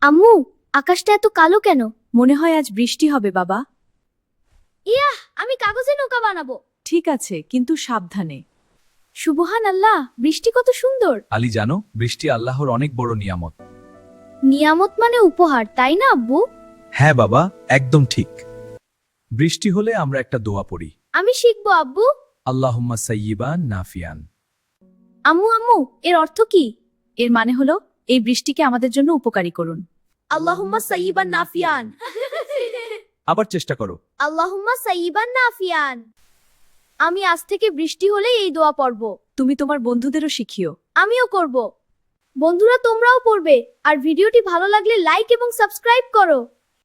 আম্মু, আকাশটা এত কালো কেন? মনে হয় আজ বৃষ্টি হবে বাবা। ইয়াহ, আমি কাগজে নৌকা বানাবো। ঠিক আছে, কিন্তু সাবধানে। সুবহান আল্লাহ, বৃষ্টি কত সুন্দর। আলী জানো, বৃষ্টি আল্লাহর অনেক বড় নিয়ামত। নিয়ামত মানে উপহার, তাই না আব্বু? হ্যাঁ বাবা, একদম ঠিক। বৃষ্টি হলে আমরা একটা দোয়া পড়ি, আমি শিখবো আব্বু। আল্লাহুম্মা সাইয়্যিবান নাফিয়ান। আম্মু আম্মু, এর অর্থ কি? এর মানে হলো এই বৃষ্টিকে আমাদের জন্য উপকারী করুন। আল্লাহুম্মা সাইয়্যিবান নাফিয়ান। আবার চেষ্টা করো। আল্লাহুম্মা সাইয়্যিবান নাফিয়ান। আমি আজ থেকে বৃষ্টি হলেই এই দোয়া পড়ব। তুমি তোমার বন্ধুদেরও শিখিও। আমিও করব। বন্ধুরা, তোমরাও পড়বে। আর ভিডিওটি ভালো লাগলে লাইক এবং সাবস্ক্রাইব করো।